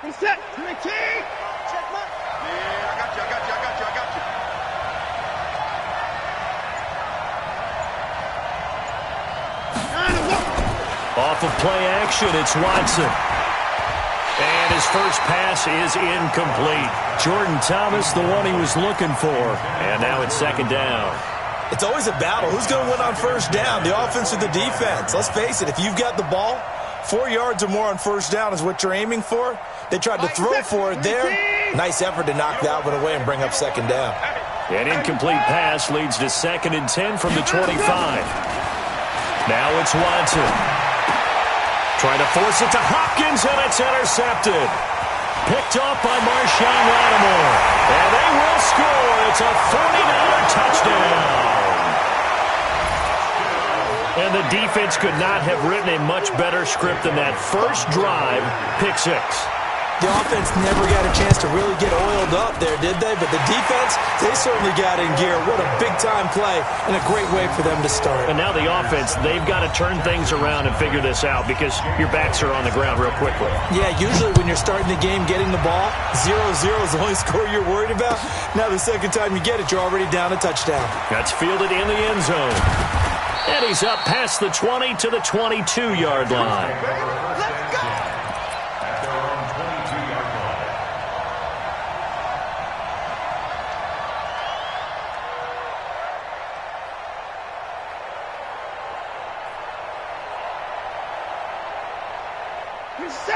Reset. 19. Check mark. Yeah, I got you. Off of play action, it's Watson. And his first pass is incomplete. Jordan Thomas, the one he was looking for. And now it's second down. It's always a battle. Who's going to win on first down, the offense or the defense? Let's face it, if you've got the ball, 4 yards or more on first down is what you're aiming for. They tried to throw for it there. Nice effort to knock that one away and bring up second down. An incomplete pass leads to 2nd and 10 from the 25. Now it's Watson. Trying to force it to Hopkins, and it's intercepted. Picked off by Marshawn Lattimore. And they will score. It's a 49er touchdown. And the defense could not have written a much better script than that first drive, pick 6. The offense never got a chance to really get oiled up there, did they? But the defense, they certainly got in gear. What a big-time play and a great way for them to start. And now the offense, they've got to turn things around and figure this out because your backs are on the ground real quickly. Yeah, usually when you're starting the game, getting the ball, 0-0 is the only score you're worried about. Now the second time you get it, you're already down a touchdown. That's fielded in the end zone. And he's up past the 20 to the 22-yard line. Let's go.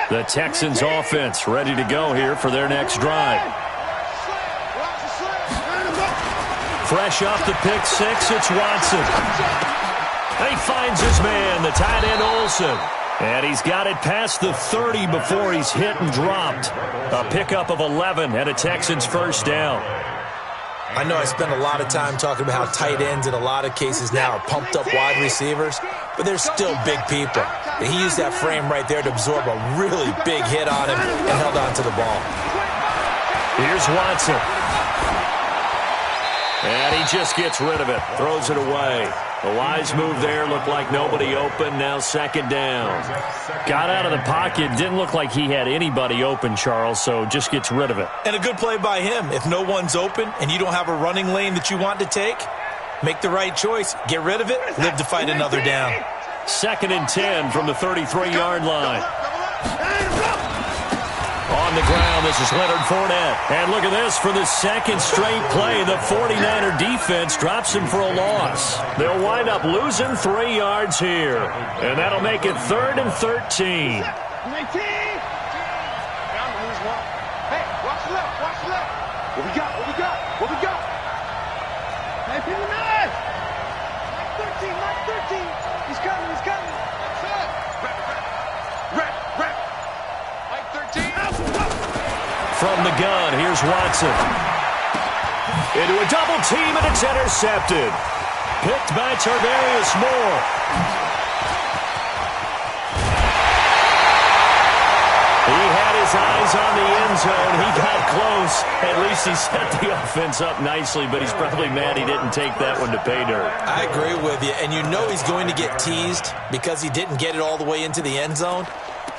The Texans offense ready to go here for their next drive. Fresh off the pick 6, it's Watson. He finds his man, the tight end Olsen. And he's got it past the 30 before he's hit and dropped. A pickup of 11 and a Texans first down. I know I spend a lot of time talking about how tight ends in a lot of cases now are pumped up wide receivers, but they're still big people. And he used that frame right there to absorb a really big hit on him and held on to the ball. Here's Watson. And he just gets rid of it, throws it away. A wise move there, looked like nobody open, now second down. Got out of the pocket, didn't look like he had anybody open, Charles, so just gets rid of it. And a good play by him. If no one's open and you don't have a running lane that you want to take, make the right choice. Get rid of it, live to fight another down. 2nd and 10 from the 33-yard line. On the ground, this is Leonard Fournette. And look at this, for the second straight play, the 49er defense drops him for a loss. They'll wind up losing 3 yards here. And that'll make it 3rd and 13. 19. Hey, watch the left, watch the left. What we got? Hey, pin the 9. Mike 13. He's coming. Rep. Mike 13. From the gun, here's Watson. Into a double team, and it's intercepted. Picked by Tarvarius Moore. He had his eyes on the end zone. He got close. At least he set the offense up nicely, but he's probably mad he didn't take that one to pay dirt. I agree with you, and you know he's going to get teased because he didn't get it all the way into the end zone.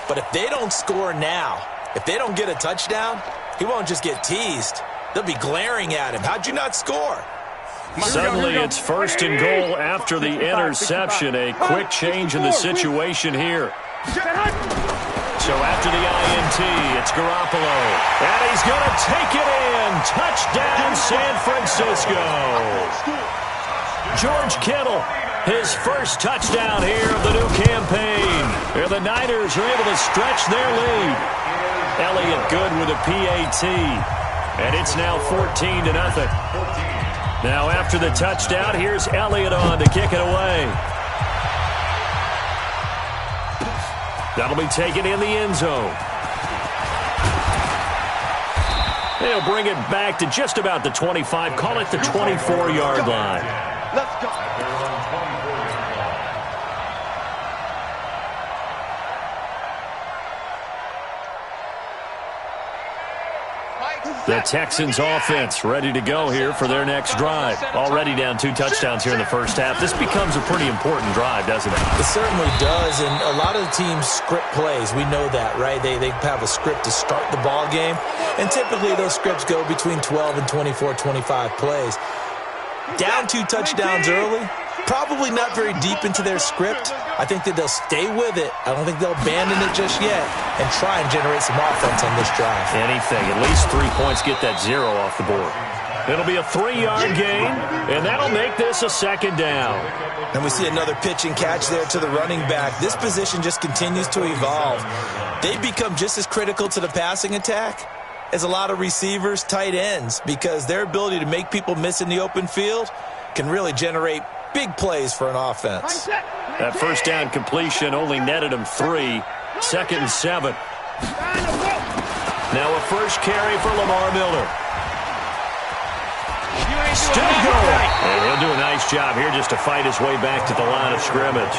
But if they don't score now, if they don't get a touchdown, he won't just get teased. They'll be glaring at him. How'd you not score? Suddenly it's 1st and goal after the interception. A quick change in the situation here. So after the INT, it's Garoppolo. And he's going to take it in. Touchdown, San Francisco. George Kittle, his first touchdown here of the new campaign. And the Niners are able to stretch their lead. Elliott good with a PAT. And it's now 14-0. Now after the touchdown, here's Elliott on to kick it away. That'll be taken in the end zone. They'll bring it back to just about the 25. Call it the 24-yard line. Let's go. Mike The Texans offense ready to go here for their next drive. Already down 2 touchdowns here in the first half. This becomes a pretty important drive, doesn't it? It certainly does, and a lot of the teams script plays. We know that, right? They have a script to start the ball game, and typically those scripts go between 12 and 24, 25 plays. Down 2 touchdowns early, probably not very deep into their script. I think that they'll stay with it. I don't think they'll abandon it just yet and try and generate some offense on this drive. Anything. At least 3 points, get that 0 off the board. It'll be a 3-yard gain, and that'll make this a 2nd down. And we see another pitch and catch there to the running back. This position just continues to evolve. They become just as critical to the passing attack as a lot of receivers, tight ends, because their ability to make people miss in the open field can really generate big plays for an offense. That first down completion only netted him 3. 2nd and 7. Now a first carry for Lamar Miller. Still going. And he'll do a nice job here just to fight his way back to the line of scrimmage.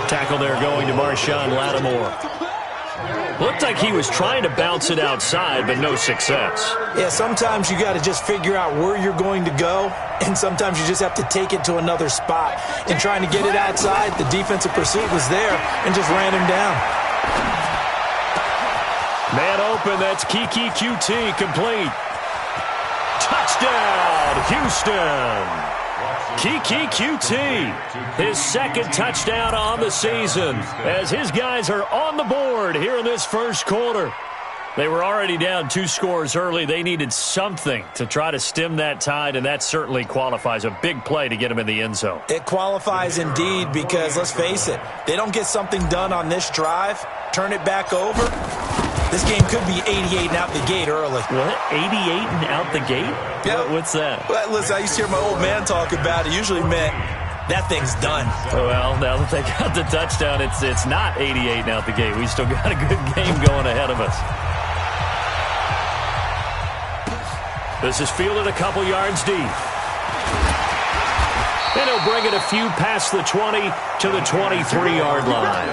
Tackle there going to Marshawn Lattimore. Looked like he was trying to bounce it outside, but no success. Yeah, sometimes you got to just figure out where you're going to go, and sometimes you just have to take it to another spot. And trying to get it outside, the defensive pursuit was there and just ran him down. Man open, that's Kiki QT complete. Touchdown, Houston. Kiki QT, his 2nd touchdown on the season, as his guys are on the board here in this first quarter. They were already down 2 scores early. They needed something to try to stem that tide, and that certainly qualifies. A big play to get them in the end zone. It qualifies indeed because, let's face it, they don't get something done on this drive, turn it back over, this game could be 88 and out the gate early. What? 88 and out the gate? Yep. What's that? Well, listen, I used to hear my old man talk about it. Usually meant that thing's done. Well, now that they got the touchdown, it's not 88 and out the gate. We still got a good game going ahead of us. This is fielded a couple yards deep. And he'll bring it a few past the 20 to the 23-yard line.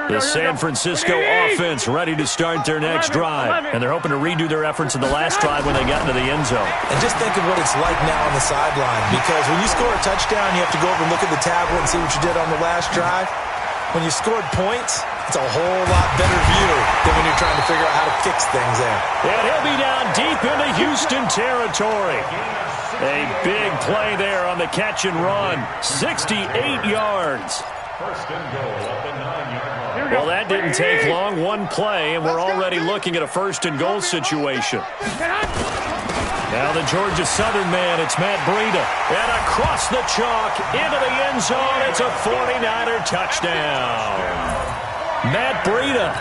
The San Francisco offense ready to start their next drive. And they're hoping to redo their efforts in the last drive when they got into the end zone. And just think of what it's like now on the sideline. Because when you score a touchdown, you have to go over and look at the tablet and see what you did on the last drive. When you scored points, it's a whole lot better view than when you're trying to figure out how to fix things there. And he'll be down deep into Houston territory. A big play there on the catch and run. 68 yards. First and goal at the 9-yard line. Well, that didn't take long. One play, and we're already looking at a first and goal situation. Now the Georgia Southern man, it's Matt Breida. And across the chalk, into the end zone, it's a 49er touchdown. Matt Breida,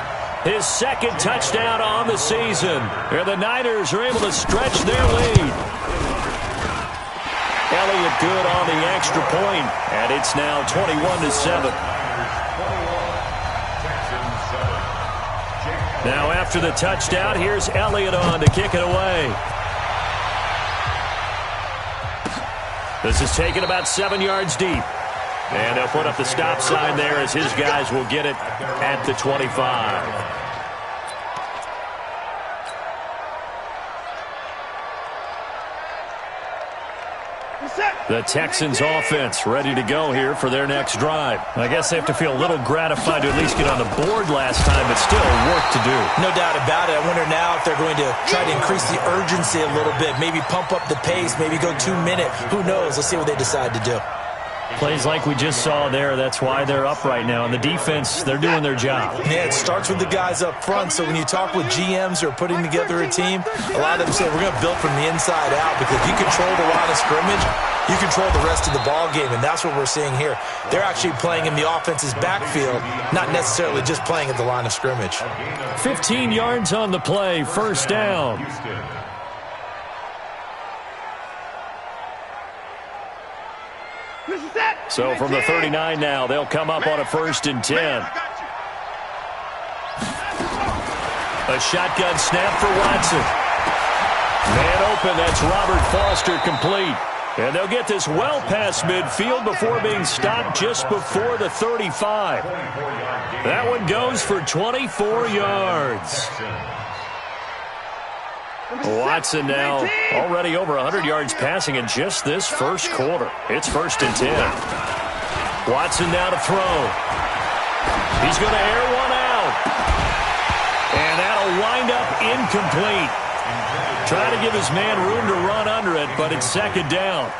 his 2nd touchdown on the season. And the Niners are able to stretch their lead. Elliott good on the extra point, and it's now 21-7. Now after the touchdown, here's Elliott on to kick it away. This is taken about 7 yards deep. And they'll put up the stop sign there as his guys will get it at the 25. The Texans offense ready to go here for their next drive. I guess they have to feel a little gratified to at least get on the board last time, but still work to do. No doubt about it. I wonder now if they're going to try to increase the urgency a little bit, maybe pump up the pace, maybe go 2-minute. Who knows? Let's see what they decide to do. Plays like we just saw there, that's why they're up right now. And the defense, they're doing their job. Yeah, it starts with the guys up front. So when you talk with GMs who are putting together a team, a lot of them say we're going to build from the inside out, because if you control the line of scrimmage, you control the rest of the ball game, and that's what we're seeing here. They're actually playing in the offense's backfield, not necessarily just playing at the line of scrimmage. 15 yards on the play, first down. So from the 39 now, they'll come up on a 1st and 10. A shotgun snap for Watson. Man open, that's Robert Foster complete. And they'll get this well past midfield before being stopped just before the 35. That one goes for 24 yards. Watson now already over 100 yards passing in just this first quarter. It's 1st and 10. Watson now to throw. He's going to air one out. And that'll wind up incomplete. Trying to give his man room to run under it, but it's 2nd down.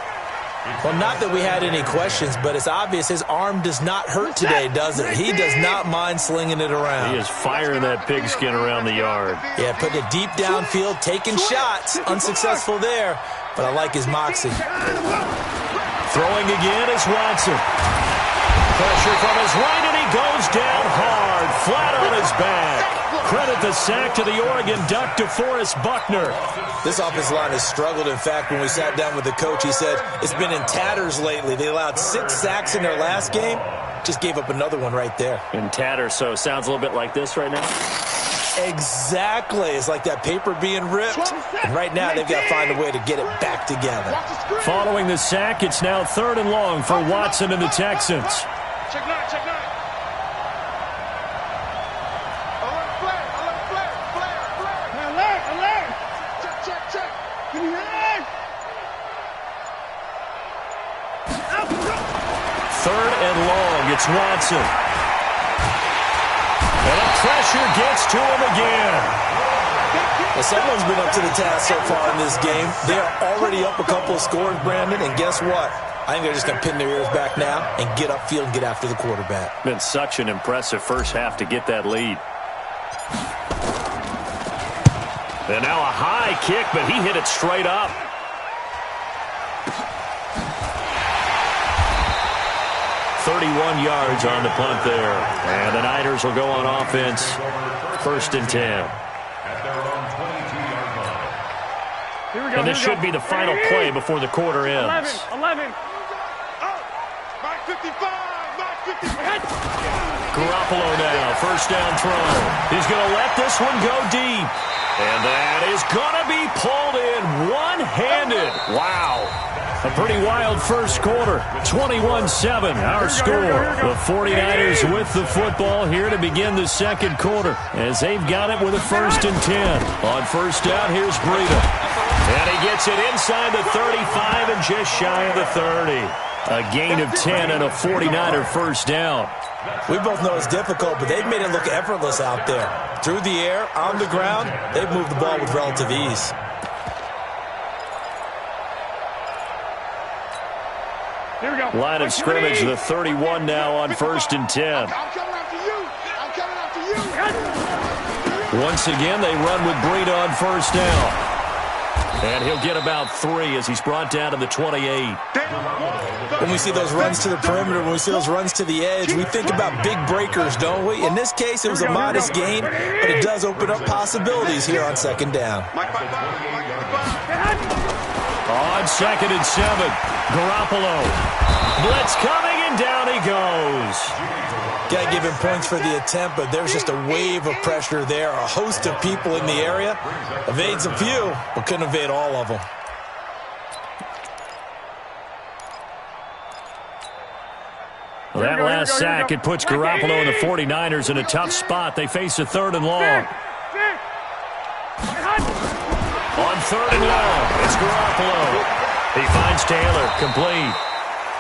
Well, not that we had any questions, but it's obvious his arm does not hurt today, does it? He does not mind slinging it around. He is firing that pigskin around the yard. Yeah, putting it deep downfield, taking shots. Unsuccessful there, but I like his moxie. Throwing again is Watson. Pressure from his right, and he goes down hard, flat on his back. Credit the sack to the Oregon Duck, DeForest Buckner. This offensive line has struggled. In fact, when we sat down with the coach, he said it's been in tatters lately. They allowed 6 sacks in their last game. Just gave up another one right there. In tatters, so sounds a little bit like this right now? Exactly. It's like that paper being ripped. And right now, they've got to find a way to get it back together. Following the sack, it's now 3rd and long for Watson and the Texans. Check 9, check 9. Third and long, it's Watson. And the pressure gets to him again. Well, someone's been up to the task so far in this game. They're already up a couple of scores, Brandon, and guess what? I think they're just going to pin their ears back now and get upfield and get after the quarterback. Been such an impressive first half to get that lead. And now a high kick, but he hit it straight up. .31 yards on the punt there. And the Niners will go on offense. 1st and 10. And this should be the final play before the quarter ends. 11. Mark 55. Mark 55. Garoppolo now, 1st down throw. He's going to let this one go deep. And that is going to be pulled in one-handed. Wow. A pretty wild first quarter. 21-7, our score. The 49ers with the football here to begin the second quarter as they've got it with a 1st and 10. On 1st down, here's Breida. And he gets it inside the 35 and just shy of the 30. A gain of 10 and a 49er 1st down. We both know it's difficult, but they've made it look effortless out there. Through the air, on the ground, they've moved the ball with relative ease. Here we go. Line of scrimmage, the 31 now on 1st and 10. I'm coming after you. I'm coming after you. Once again, they run with Breida on 1st down. And he'll get about 3 as he's brought down to the 28. When we see those runs to the perimeter, when we see those runs to the edge, we think about big breakers, don't we? In this case, it was a modest gain, but it does open up possibilities here on 2nd down. On 2nd and 7, Garoppolo. Blitz coming, and down he goes. Got to give him points for the attempt, but there's just a wave of pressure there. A host of people in the area. Evades a few, but couldn't evade all of them. Well, that last sack, it puts Garoppolo and the 49ers in a tough spot. They face a 3rd and long. On 3rd and long, it's Garoppolo. He finds Taylor, complete.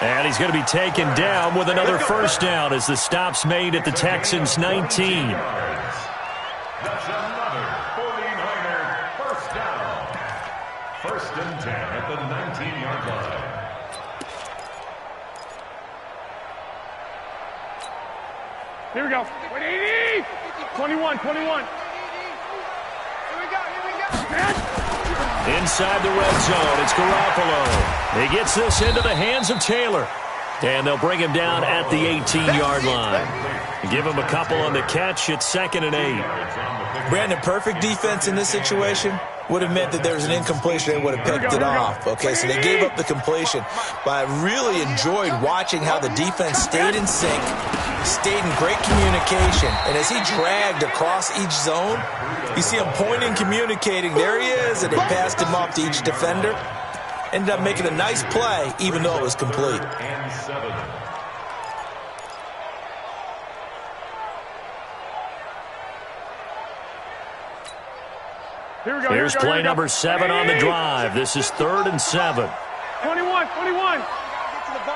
And he's going to be taken down with another 1st down as the stop's made at the Texans' 19. That's another 49er 1st down. 1st and 10 at the 19-yard line. Here we go. 180. 21. Here we go. Inside the red zone, it's Garoppolo. He gets this into the hands of Taylor. And they'll bring him down at the 18-yard line. Give him a couple on the catch. It's 2nd and 8. Brandon, perfect defense in this situation. would have meant that there was an incompletion. They would have picked it off. Okay, so they gave up the completion. But I really enjoyed watching how the defense stayed in sync, stayed in great communication. And as he dragged across each zone, you see him pointing, communicating. There he is, and they passed him off to each defender. Ended up making a nice play, even though it was complete. And 7. Here we go. Here's play number 7 on the drive. This is 3rd and 7. 21.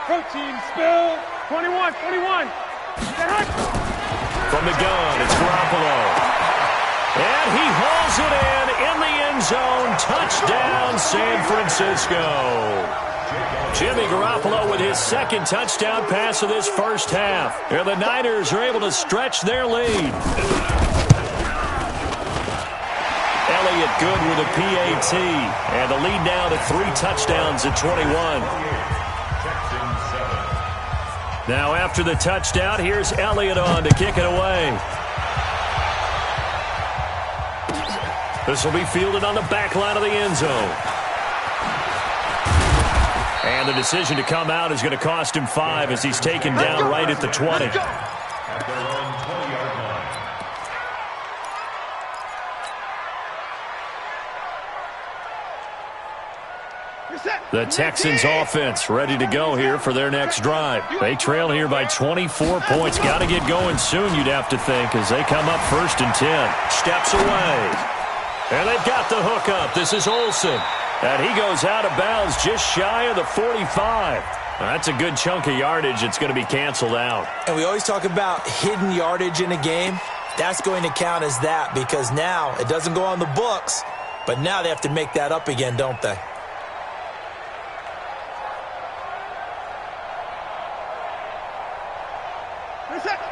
Protein spill. 21. From the gun, it's Garoppolo. And he hauls it in the end zone. Touchdown, San Francisco. Jimmy Garoppolo with his second touchdown pass of this first half. And the Niners are able to stretch their lead. Elliott good with a PAT. And the lead now to 3 touchdowns at 21. Now after the touchdown, here's Elliott on to kick it away. This will be fielded on the back line of the end zone. And the decision to come out is going to cost him 5 as he's taken down right at the 20. At their own 20-yard line. The Texans offense ready to go here for their next drive. They trail here by 24 points. Got to get going soon, you'd have to think, as they come up 1st and 10. Steps away. And they've got the hook up. This is Olsen. And he goes out of bounds just shy of the 45. That's a good chunk of yardage. It's going to be canceled out. And we always talk about hidden yardage in a game. That's going to count as that because now it doesn't go on the books, but now they have to make that up again, don't they?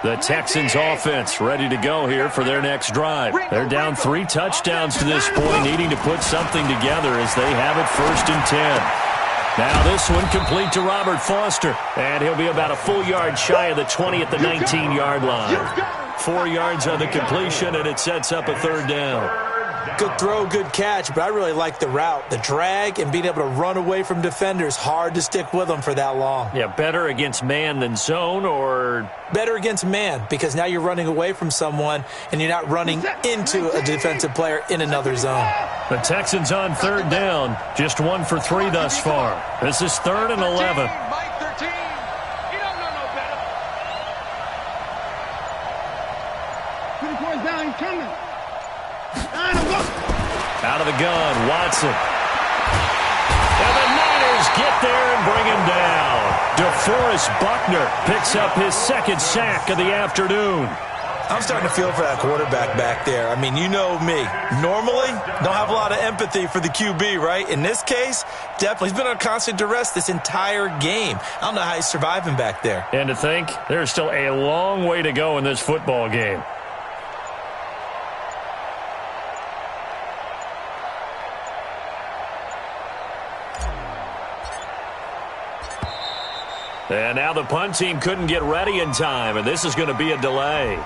The Texans offense ready to go here for their next drive. They're down 3 touchdowns to this point, needing to put something together as they have it 1st and 10. Now this one complete to Robert Foster, and he'll be about a full yard shy of the 20 at the 19-yard line. 4 yards on the completion, and it sets up a 3rd down. Good throw, good catch, but I really like the route. The drag and being able to run away from defenders, hard to stick with them for that long. Yeah, better against man than zone, or? Better against man, because now you're running away from someone and you're not running into a defensive player in another zone. The Texans on 3rd down, just 1 for 3 thus far. This is 3rd and 11. Out of the gun, Watson. And the Niners get there and bring him down. DeForest Buckner picks up his 2nd sack of the afternoon. I'm starting to feel for that quarterback back there. I mean, you know me. Normally, don't have a lot of empathy for the QB, right? In this case, definitely. He's been on constant duress this entire game. I don't know how he's surviving back there. And to think, there's still a long way to go in this football game. And now the punt team couldn't get ready in time, and this is going to be a delay.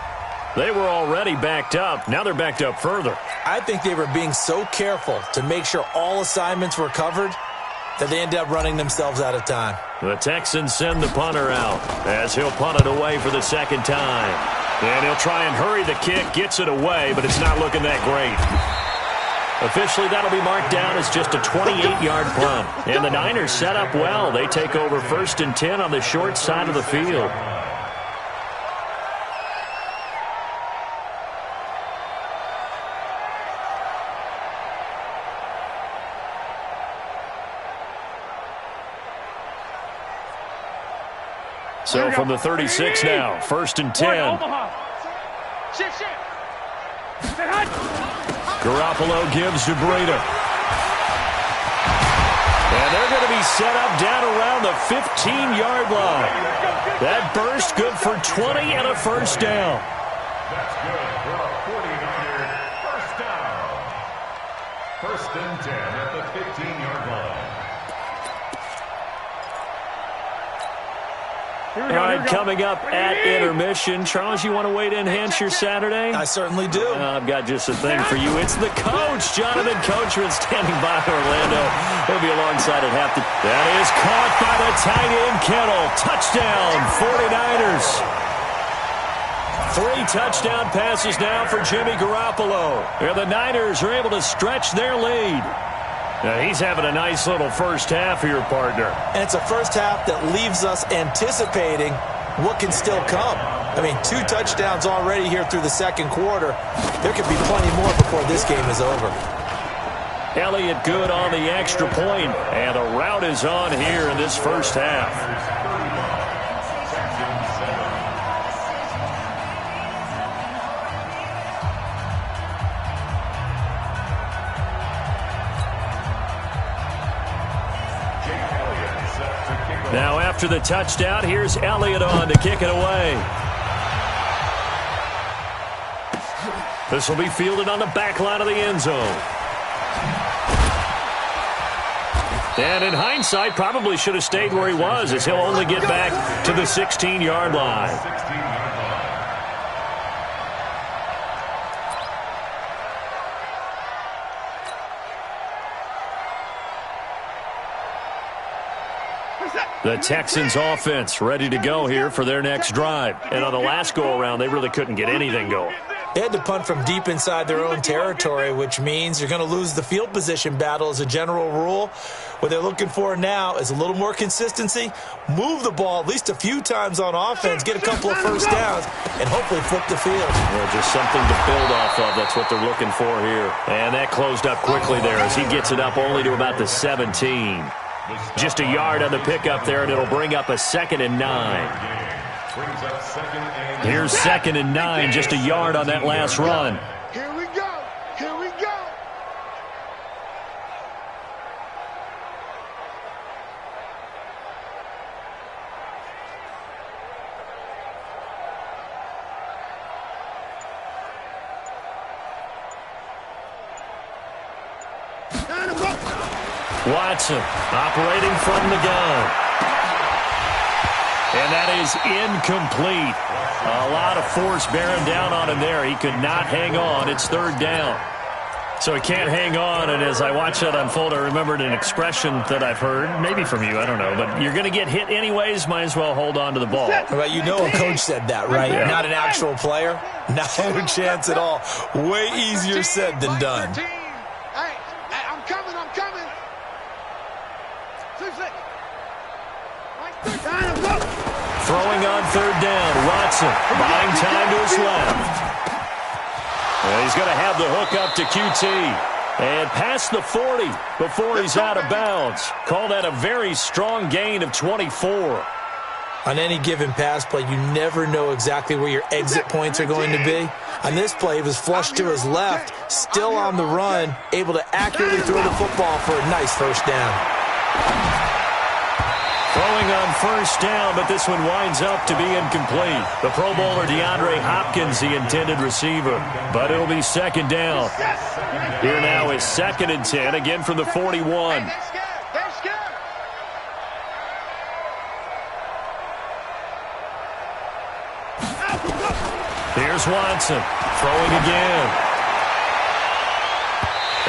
They were already backed up. Now they're backed up further. I think they were being so careful to make sure all assignments were covered that they ended up running themselves out of time. The Texans send the punter out as he'll punt it away for the 2nd time. And he'll try and hurry the kick, gets it away, but it's not looking that great. Officially, that'll be marked down as just a 28-yard punt. And the Niners set up well. They take over 1st and 10 on the short side of the field. So from the 36 now, 1st and 10. Garoppolo gives to Breida. And they're going to be set up down around the 15-yard line. That burst good for 20 and a 1st down. That's good for a 49er first down. 1st and 10 at the 15-yard line. Here we All go, right, here we go. coming up at intermission. Charles, you want to weigh to enhance your Saturday? I certainly do. I've got just a thing for you. It's the coach, Jonathan Coachman, standing by Orlando. He'll be alongside at half. That is caught by the tight end, Kittle. Touchdown, 49ers. 3 touchdown passes now for Jimmy Garoppolo. Here the Niners are able to stretch their lead. Now, he's having a nice little first half here, partner. And it's a first half that leaves us anticipating what can still come. I mean, 2 touchdowns already here through the second quarter. There could be plenty more before this game is over. Elliott good on the extra point, and the route is on here in this first half. Now after the touchdown, here's Elliott on to kick it away. This will be fielded on the back line of the end zone. And in hindsight, probably should have stayed where he was, as he'll only get back to the 16-yard line. The Texans offense ready to go here for their next drive. And on the last go-around, they really couldn't get anything going. They had to punt from deep inside their own territory, which means you're going to lose the field position battle as a general rule. What they're looking for now is a little more consistency, move the ball at least a few times on offense, get a couple of first downs, and hopefully flip the field. Well, just something to build off of. That's what they're looking for here. And that closed up quickly there as he gets it up only to about the 17. Just a yard on the pickup there, and it'll bring up a 2nd and 9. Here's 2nd and 9, just a yard on that last run. Here we go. Here we go. Watson operating from the gun. And that is incomplete. A lot of force bearing down on him there. He could not hang on. It's 3rd down. So he can't hang on, and as I watch that unfold, I remembered an expression that I've heard, maybe from you, I don't know, but you're going to get hit anyways, might as well hold on to the ball. Well, you know a coach said that, right? Yeah. Not an actual player. No chance at all. Way easier said than done. Hey, I'm coming. Throwing on 3rd down, Watson buying time to his left. And he's going to have the hook up to QT. And past the 40 before he's out of bounds. Call that a very strong gain of 24. On any given pass play, you never know exactly where your exit points are going to be. On this play, he was flushed to his left, still on the run, able to accurately throw the football for a nice first down. Throwing on 1st down, but this one winds up to be incomplete. The Pro Bowler DeAndre Hopkins, the intended receiver, but it'll be 2nd down. Here now is 2nd and 10, again from the 41. Here's Watson, throwing again.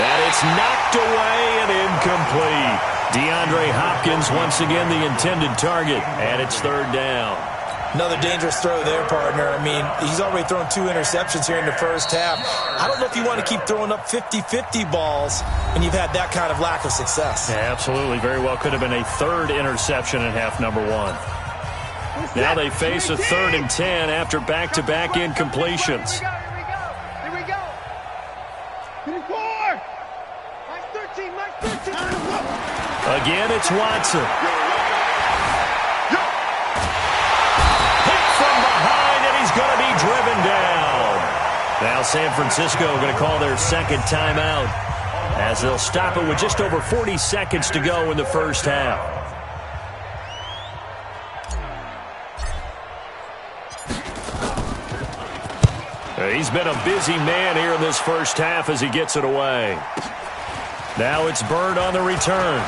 And it's knocked away and incomplete. DeAndre Hopkins once again the intended target, and it's 3rd down. Another dangerous throw there, partner. I mean, he's already thrown 2 interceptions here in the first half. I don't know if you want to keep throwing up 50-50 balls when you've had that kind of lack of success. Yeah, absolutely. Very well could have been a 3rd interception in half number 1. Now they face a 3rd and 10 after back-to-back incompletions. Here we go. 24. Mike 13. Again, it's Watson. Hit from behind, and he's going to be driven down. Now San Francisco going to call their 2nd timeout as they'll stop it with just over 40 seconds to go in the first half. He's been a busy man here in this first half as he gets it away. Now it's Bird on the return.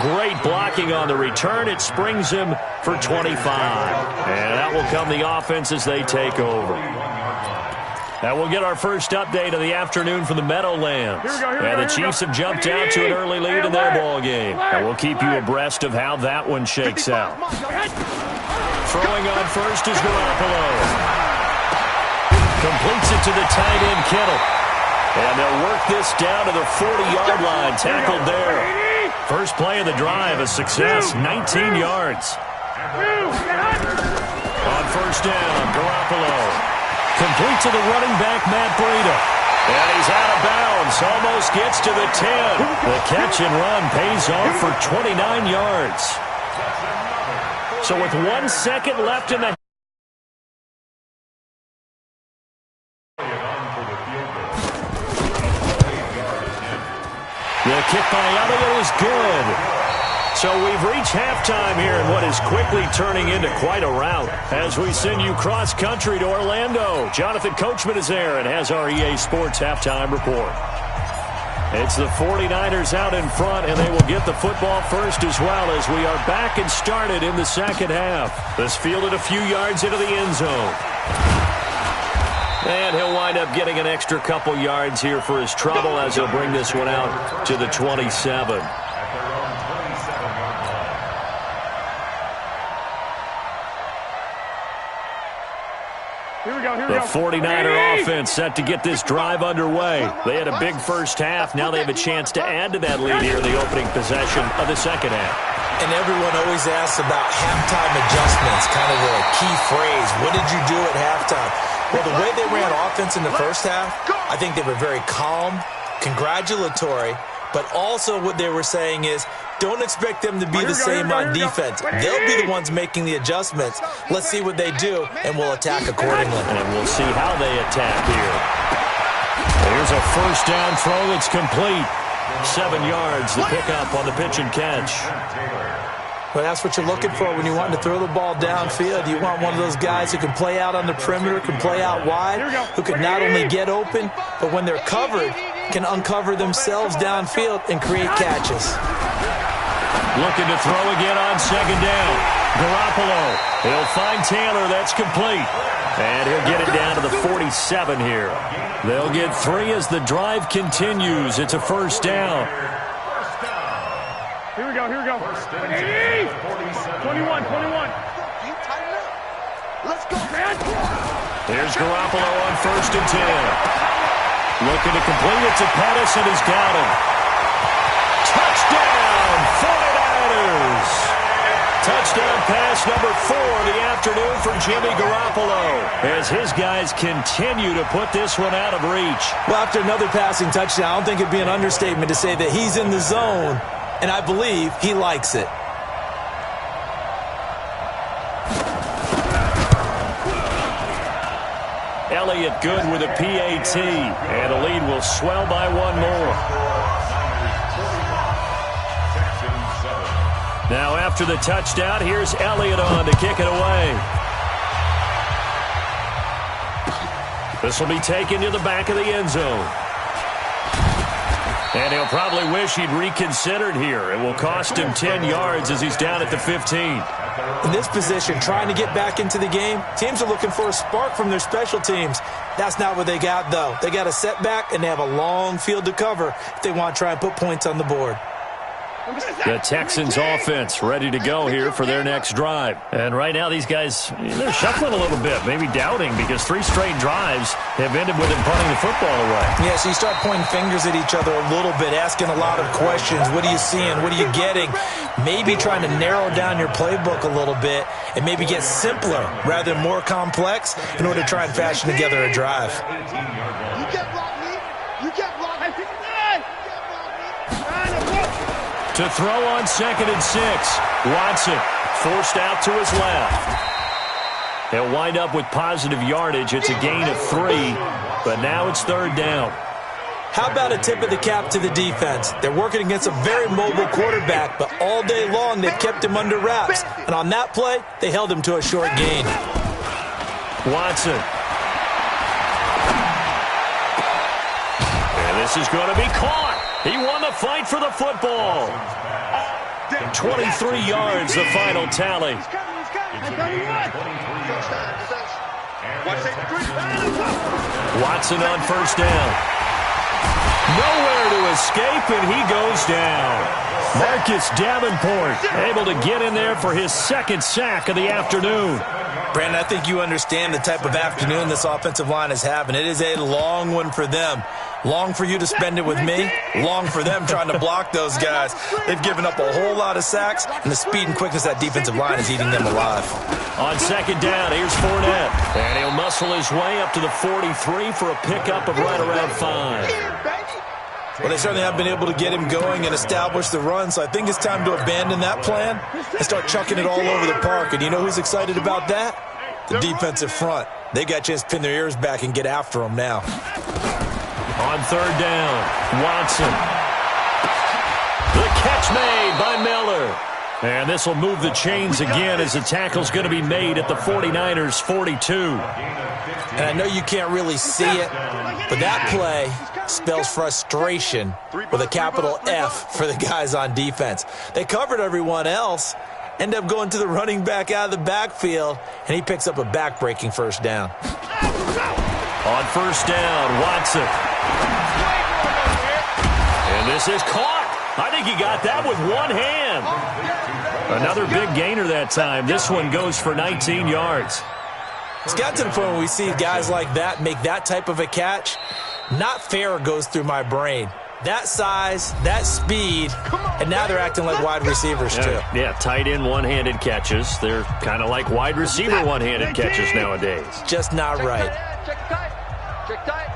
Great blocking on the return. It springs him for 25. And that will come the offense as they take over. And we'll get our first update of the afternoon from the Meadowlands. And the Chiefs have jumped out to an early lead in their ball game. And we'll keep you abreast of how that one shakes out. Throwing on first is Garoppolo. Completes it to the tight end, Kittle. And they'll work this down to the 40-yard line, tackled there. First play of the drive, a success, 19 yards. On first down, Garoppolo. Complete to the running back, Matt Breida. And he's out of bounds, almost gets to the 10. The catch and run pays off for 29 yards. So with 1 second left in the kick by Elliott is good. So we've reached halftime here in what is quickly turning into quite a rout as we send you cross-country to Orlando. Jonathan Coachman is there and has our EA Sports halftime report. It's the 49ers out in front, and they will get the football first as well as we are back and started in the second half. This fielded a few yards into the end zone. And he'll wind up getting an extra couple yards here for his trouble as he'll bring this one out to the 27. The 49er offense set to get this drive underway. They had a big first half. Now they have a chance to add to that lead here in the opening possession of the second half. And everyone always asks about halftime adjustments, kind of the key phrase. What did you do at halftime? Well, the way they ran offense in the first half, I think they were very calm, congratulatory, but also what they were saying is, don't expect them to be the same on defense. They'll be the ones making the adjustments. Let's see what they do, and we'll attack accordingly. And we'll see how they attack here. Here's a first down throw that's complete. 7 yards, the pickup on the pitch and catch. Well, that's what you're looking for when you want to throw the ball downfield. You want one of those guys who can play out on the perimeter, can play out wide, who can not only get open, but when they're covered, can uncover themselves downfield and create catches. Looking to throw again on second down. Garoppolo. He'll find Taylor. That's complete. And he'll get it down to the 47 here. They'll get 3 as the drive continues. It's a first down. Here we go. 21. Let's go, man. Here's Garoppolo on first and 10. Looking to complete it to Pettis, and he's got him. Touchdown, 49ers. Touchdown pass number 4 of the afternoon for Jimmy Garoppolo as his guys continue to put this one out of reach. Well, after another passing touchdown, I don't think it'd be an understatement to say that he's in the zone, and I believe he likes it. Elliott good with a PAT, and the lead will swell by 1 more. Now after the touchdown, here's Elliott on to kick it away. This will be taken to the back of the end zone. And he'll probably wish he'd reconsidered here. It will cost him 10 yards as he's down at the 15. In this position, trying to get back into the game, teams are looking for a spark from their special teams. That's not what they got, though. They got a setback, and they have a long field to cover if they want to try and put points on the board. The Texans offense ready to go here for their next drive. And right now these guys, they're shuffling a little bit, maybe doubting because 3 straight drives have ended with them punting the football away. Yeah, so you start pointing fingers at each other a little bit, asking a lot of questions. What are you seeing? What are you getting? Maybe trying to narrow down your playbook a little bit and maybe get simpler rather than more complex in order to try and fashion together a drive. You get blocked, me. You get blocked. To throw on 2nd and 6. Watson forced out to his left. He'll wind up with positive yardage. It's a gain of 3, but now it's 3rd down. How about a tip of the cap to the defense? They're working against a very mobile quarterback, but all day long they've kept him under wraps. And on that play, they held him to a short gain. Watson. And this is going to be caught. He won the fight for the football. 23 yards, the final tally. Watson on first down. Nowhere to escape, and he goes down. Marcus Davenport able to get in there for his second sack of the afternoon. Brandon, I think you understand the type of afternoon this offensive line is having. It is a long one for them. Long for you to spend it with me. Long for them trying to block those guys. They've given up a whole lot of sacks, and the speed and quickness of that defensive line is eating them alive. On second down, here's Fournette. And he'll muscle his way up to the 43 for a pickup of right around 5. Well, they certainly have been able to get him going and establish the run, so I think it's time to abandon that plan and start chucking it all over the park. And you know who's excited about that? The defensive front. They got a chance to pin their ears back and get after him now. On third down, Watson. The catch made by Miller. And this will move the chains again as the tackle's going to be made at the 49ers' 42. And I know you can't really see it, but that play spells frustration with a capital F for the guys on defense. They covered everyone else, end up going to the running back out of the backfield, and he picks up a back-breaking first down. On first down, Watson. And this is caught. I think he got that with one hand. Another big gainer that time. This one goes for 19 yards. It's got to the point where we see guys like that make that type of a catch. Not fair goes through my brain. That size, that speed, and now they're acting like wide receivers too. Yeah, tight end one-handed catches. They're kind of like wide receiver one-handed catches nowadays. Just not right. Check tight.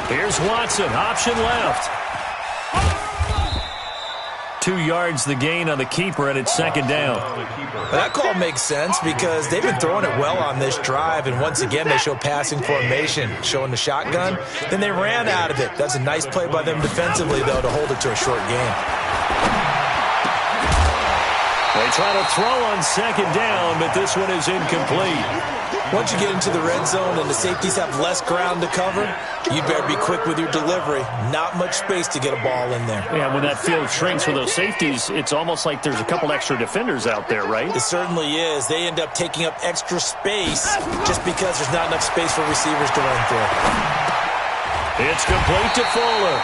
Here's Watson, option left. 2 yards the gain on the keeper, and it's second down. Well, that call makes sense because they've been throwing it well on this drive, and once again they show passing formation, showing the shotgun. Then they ran out of it. That's a nice play by them defensively, though, to hold it to a short game. They try to throw on second down, but this one is incomplete. Once you get into the red zone and the safeties have less ground to cover, you better be quick with your delivery. Not much space to get a ball in there. Yeah, when that field shrinks with those safeties, it's almost like there's a couple extra defenders out there, right? It certainly is. They end up taking up extra space just because there's not enough space for receivers to run through. It's complete to Fuller.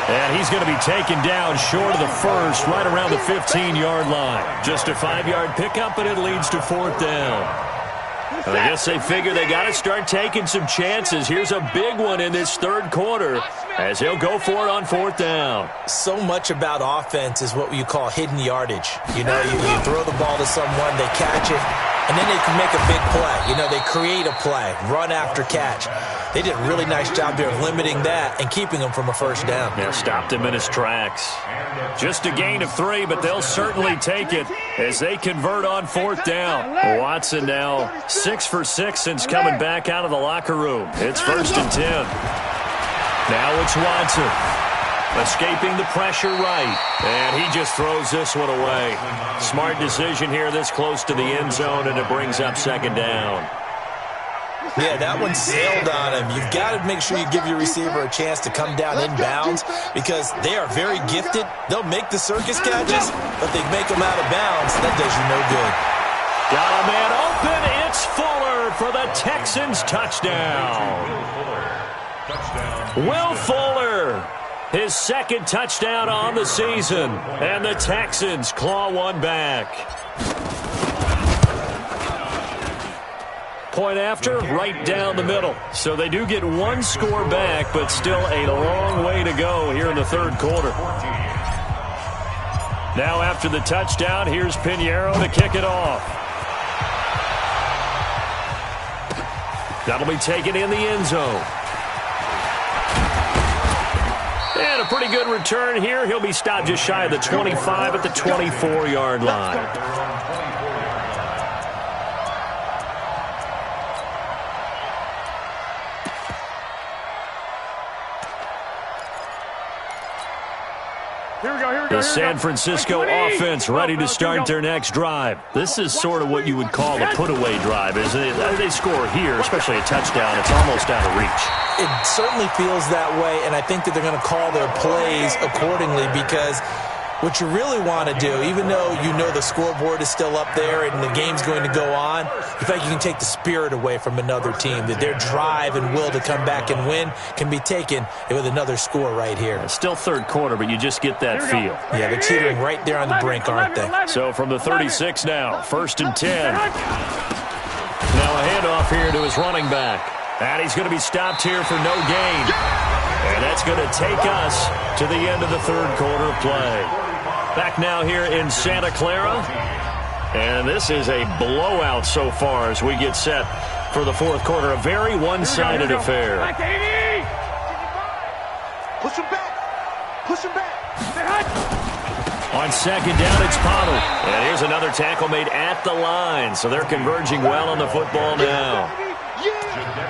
And he's going to be taken down short of the first, right around the 15-yard line. Just a 5-yard pickup, and it leads to fourth down. And I guess they figure they got to start taking some chances. Here's a big one in this third quarter as he'll go for it on fourth down. So much about offense is what you call hidden yardage. You know, you throw the ball to someone, they catch it, and then they can make a big play. You know, they create a play, run after catch. They did a really nice job there of limiting that and keeping him from a first down. Yeah, stopped him in his tracks. Just a gain of 3, but they'll certainly take it as they convert on fourth down. Watson now 6 for 6 since coming back out of the locker room. It's 1st and 10. Now it's Watson. Escaping the pressure right. And he just throws this one away. Smart decision here this close to the end zone, and it brings up second down. Yeah, that one sailed on him. You've got to make sure you give your receiver a chance to come down inbounds because they are very gifted. They'll make the circus catches, but they make them out of bounds. That does you no good. Got a man open. It's Fuller for the Texans touchdown. Will Fuller, his second touchdown on the season, and the Texans claw one back. Point after, right down the middle. So they do get one score back, but still a long way to go here in the third quarter. Now after the touchdown, here's Pinheiro to kick it off. That'll be taken in the end zone. And a pretty good return here. He'll be stopped just shy of the 25 at the 24-yard line. The San Francisco offense ready to start their next drive. This is sort of what you would call a put-away drive. As they score here, especially a touchdown, it's almost out of reach. It certainly feels that way, and I think that they're going to call their plays accordingly because What you really want to do, even though you know the scoreboard is still up there and the game's going to go on, you feel like you can take the spirit away from another team, that their drive and will to come back and win can be taken with another score right here. It's still third quarter, but you just get that feel. Yeah, they're teetering right there on the brink, aren't they? So from the 36 now, 1st and 10. Now a handoff here to his running back. And he's going to be stopped here for no gain. And that's going to take us to the end of the third quarter of play. Back now here in Santa Clara. And this is a blowout so far as we get set for the fourth quarter. A very one-sided affair. Push him back. Push him back. On second down, it's Potter. And here's another tackle made at the line. So they're converging well on the football now.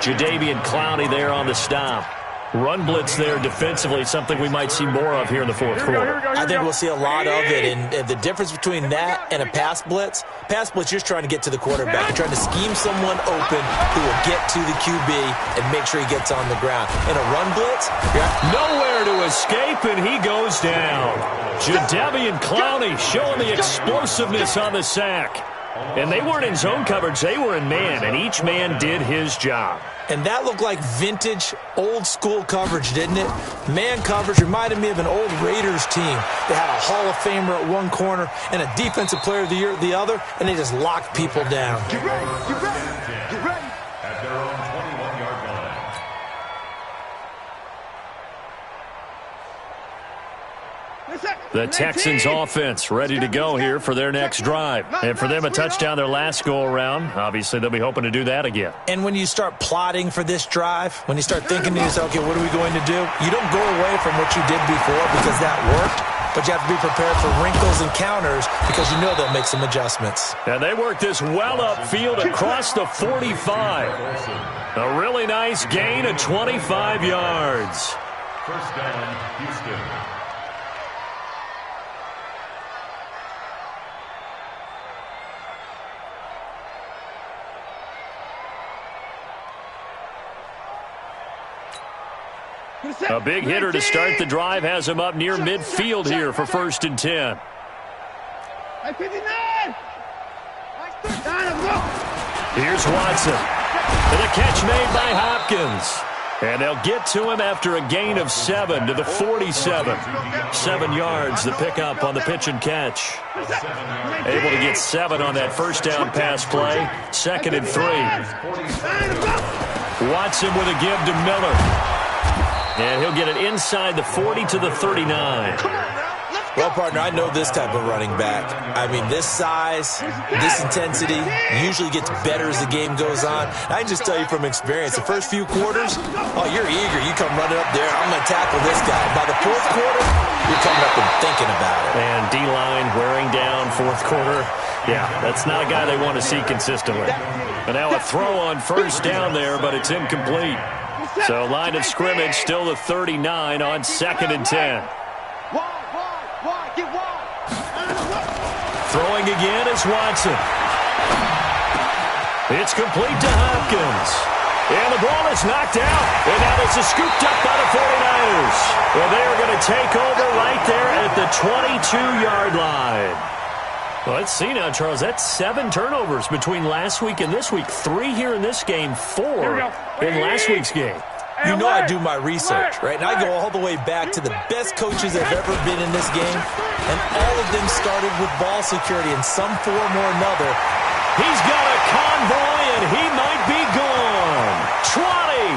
Jadeveon Clowney there on the stop. Run blitz there defensively, something we might see more of here in the fourth quarter. I think we'll see a lot of it, and the difference between that and a pass blitz, you're just trying to get to the quarterback. You're trying to scheme someone open who will get to the QB and make sure he gets on the ground. In a run blitz, nowhere to escape, and he goes down. Jadeveon Clowney showing the explosiveness on the sack. And they weren't in zone coverage, they were in man, and each man did his job. And that looked like vintage, old-school coverage, didn't it? Man coverage reminded me of an old Raiders team. They had a Hall of Famer at one corner and a Defensive Player of the Year at the other, and they just locked people down. Get ready, get ready, get ready. At their own 21-yard line. The Texans offense ready to go here for their next drive. And for them, a touchdown their last go-aroround. Obviously, they'll be hoping to do that again. And when you start plotting for this drive, when you start thinking to yourself, okay, what are we going to do? You don't go away from what you did before because that worked, but you have to be prepared for wrinkles and counters because you know they'll make some adjustments. And they work this well upfield across the 45. A really nice gain of 25 yards. First down, Houston. A big hitter to start the drive has him up near midfield here for 1st and 10. Here's Watson. And a catch made by Hopkins. And they'll get to him after a gain of 7 to the 47. 7 yards the pickup on the pitch and catch. Able to get 7 on that first down pass play. 2nd and 3. Watson with a give to Miller. And he'll get it inside the 40 to the 39. Well, partner, I know this type of running back. I mean, this size, this intensity usually gets better as the game goes on. I can just tell you from experience, the first few quarters, oh, you're eager. You come running up there, I'm going to tackle this guy. By the fourth quarter, you're coming up and thinking about it. And D-line wearing down fourth quarter. Yeah, that's not a guy they want to see consistently. And now a throw on first down there, but it's incomplete. So line of scrimmage still the 39 on 2nd and 10. Throwing again is Watson. It's complete to Hopkins. And the ball is knocked out. And now this is scooped up by the 49ers. Well, they are going to take over right there at the 22-yard line. Well, let's see now, Charles. That's 7 turnovers between last week and this week. 3 here in this game, 4 in last week's game. You know I do my research, right? And I go all the way back to the best coaches that have ever been in this game. And all of them started with ball security in some form or another. He's got a convoy, and he might be gone. 20,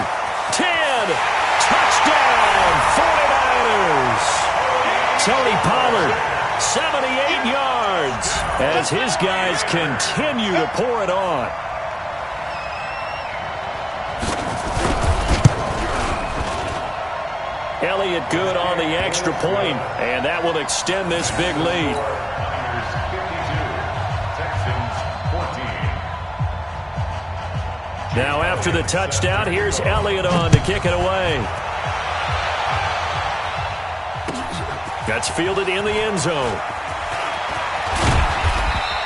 10, touchdown, 49ers. Tony Pollard, 78 yards, as his guys continue to pour it on. Elliott good on the extra point, and that will extend this big lead. Now after the touchdown, here's Elliott on to kick it away. That's fielded in the end zone.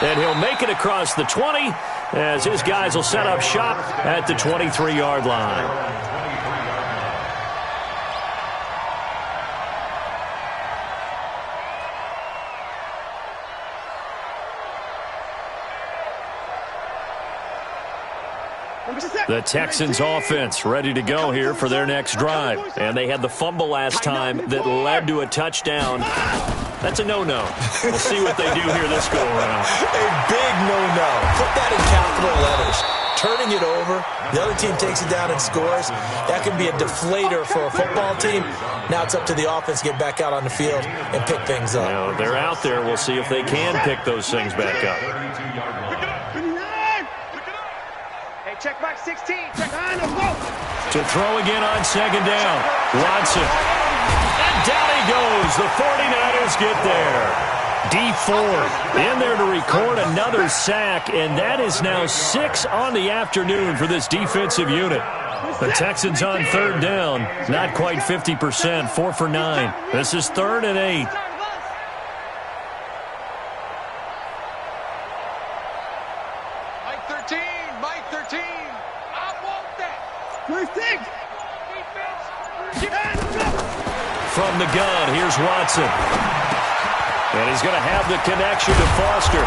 And he'll make it across the 20 as his guys will set up shop at the 23-yard line. The Texans offense ready to go here for their next drive. And they had the fumble last time that led to a touchdown. That's a no-no. We'll see what they do here this go-around. A big no-no. Put that in capital letters. Turning it over, the other team takes it down and scores. That can be a deflator for a football team. Now it's up to the offense to get back out on the field and pick things up. Now, they're out there. We'll see if they can pick those things back up. Hey, check back 16. Check. To throw again on second down. Watson. And down he goes. The 49ers get there. D Ford in there to record another sack, and that is now 6 on the afternoon for this defensive unit. The Texans on third down, not quite 50%, 4 for 9. This is 3rd and 8. Mike 13. Mike 13. I want that. From the gun, here's Watson. And he's going to have the connection to Foster.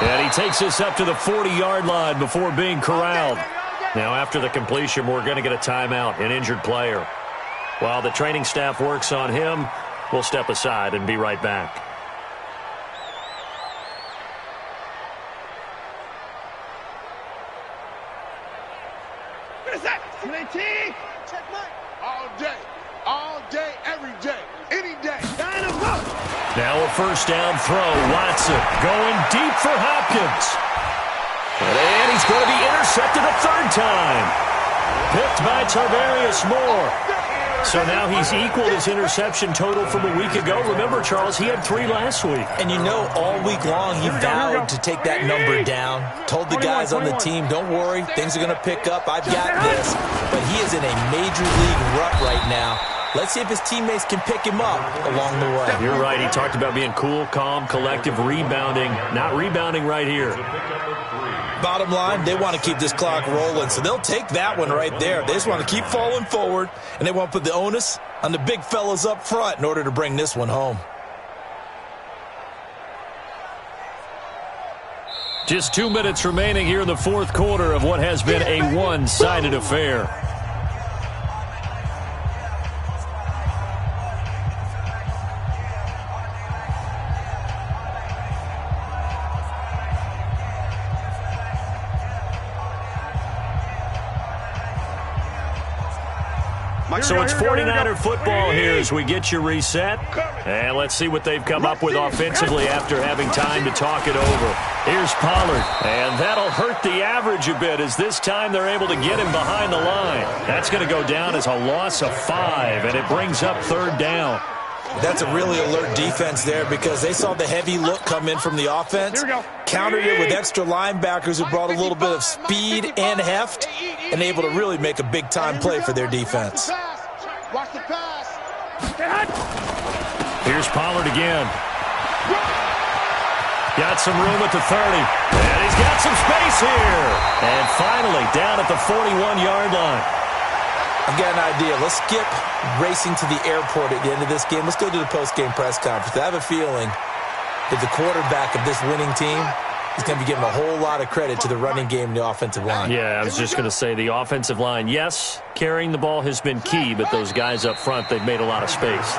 And he takes this up to the 40-yard line before being corralled. Now, after the completion, we're going to get a timeout, an injured player. While the training staff works on him, we'll step aside and be right back. What is that? 19. All day, every day, any day. Now a first down throw. Watson going deep for Hopkins. And he's going to be intercepted a third time. Picked by Tarvarius Moore. So now he's equaled his interception total from a week ago. Remember, Charles, he had 3 last week. And you know, all week long he vowed to take that number down. Told the guys on the team, don't worry, things are going to pick up. I've got this. But he is in a major league rut right now. Let's see if his teammates can pick him up along the way. You're right. He talked about being cool, calm, collective, rebounding. Not rebounding right here. Bottom line, they want to keep this clock rolling, so they'll take that one right there. They just want to keep falling forward, and they want to put the onus on the big fellas up front in order to bring this one home. Just 2 minutes remaining here in the fourth quarter of what has been a one-sided affair. So it's 49er football here as we get you reset. And let's see what they've come up with offensively after having time to talk it over. Here's Pollard. And that'll hurt the average a bit as this time they're able to get him behind the line. That's going to go down as a loss of 5, and it brings up third down. That's a really alert defense there because they saw the heavy look come in from the offense, countered it with extra linebackers who brought a little bit of speed and heft, and able to really make a big-time play for their defense. Watch the pass. Here's Pollard again. Got some room at the 30. And he's got some space here. And finally down at the 41-yard line. I've got an idea. Let's skip racing to the airport at the end of this game. Let's go to the post-game press conference. I have a feeling that the quarterback of this winning team is going to be giving a whole lot of credit to the running game and the offensive line. Yeah, I was just going to say the offensive line, yes, carrying the ball has been key, but those guys up front, they've made a lot of space.